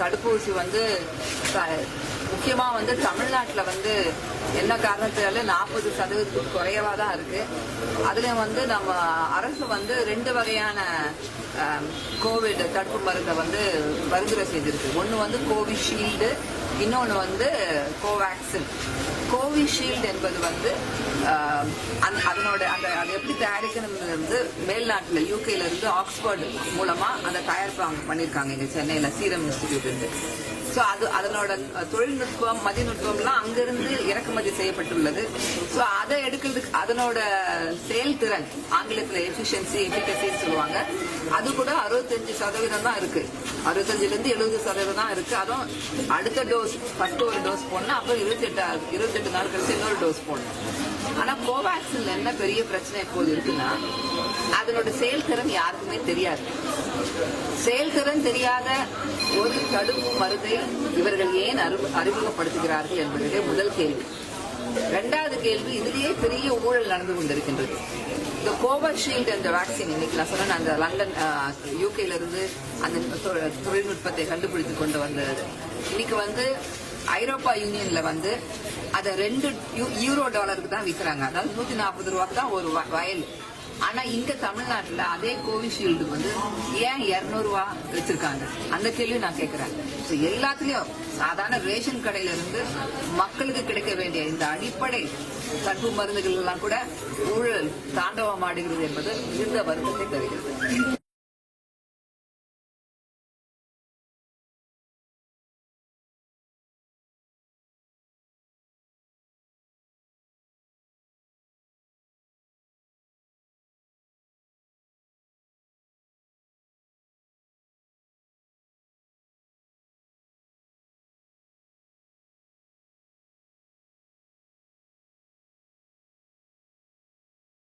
தடுப்பூசி முக்கியமா தமிழ்நாட்டுல என்ன காரணத்தால 40% குறையவா தான் இருக்கு. அதுல நம்ம அரசு 2 வகையான கோவிட் தடுப்பு மருந்தை பரிந்துரை செய்திருக்கு. ஒன்னு கோவிஷீல்டு, இன்னொன்னு கோவேக்சின். கோவிஷீல்டு என்பது அதனோட அது எப்படி தயாரிக்கணும்னு மேல்நாட்டுல யூகேல இருந்து ஆக்ஸ்போர்ட் மூலமா அந்த தயாரிப்பு பண்ணிருக்காங்க இங்க சென்னையில சீரம் இன்ஸ்டிடியூட் இருந்து. சோ அதனோட தொழில்நுட்பம் மதிநுட்பம்லாம் அங்கிருந்து இறக்குமதி செய்யப்பட்டுள்ளது. சோ அதை எடுக்கிறதுக்கு அதனோட செயல்திறன் ஆங்கிலத்துல எஃபிகசின்னு சொல்லுவாங்க. அது கூட 65% தான் இருக்கு. 65 இருந்து 70% தான் இருக்கு. அதுவும் அடுத்த டோஸ் ஃபர்ஸ்ட் ஒரு டோஸ் போடணும், அப்புறம் 28 நாள் கழிச்சு இன்னொரு டோஸ் போடணும். ஆனா கோவேக்சின் என்ன பெரிய பிரச்சனை இப்போது இருக்குன்னா அதனோட செயல்திறன் யாருக்குமே தெரியாது. செயல்திறன் தெரியாத ஒரு தடுப்பு மருந்தை இவர்கள் ஏன் அறிமுகப்படுத்துகிறார்கள் என்பதே முதல் கேள்வி. இரண்டாவது கேள்வி, இதிலேயே பெரிய ஊழல் நடந்து கொண்டிருக்கின்றது. இந்த கோவிஷீல்டு என்ற வேக்சின் இன்னைக்கு நான் சொன்ன அந்த லண்டன் யூகேல இருந்து அந்த தொழில்நுட்பத்தை கண்டுபிடித்து கொண்டு வந்தது. இன்னைக்கு ஐரோப்பா யூனியன்ல அதை $2 தான் விற்கிறாங்க. அதாவது $140 தான் ஒரு வயல். ஆனா இங்க தமிழ்நாட்டுல அதே கோவிஷீல்டு ஏன் $200 வச்சிருக்காங்க? அந்த கேள்வி நான் கேட்கிறேன். எல்லாத்துலயும் சாதாரண ரேஷன் கடையில இருந்து மக்களுக்கு கிடைக்க வேண்டிய இந்த அடிப்படை தடுப்பு மருந்துகள் எல்லாம் கூட ஊழல் தாண்டவமாடுகிறது என்பது மிகுந்த வருத்தத்தை தருகிறது.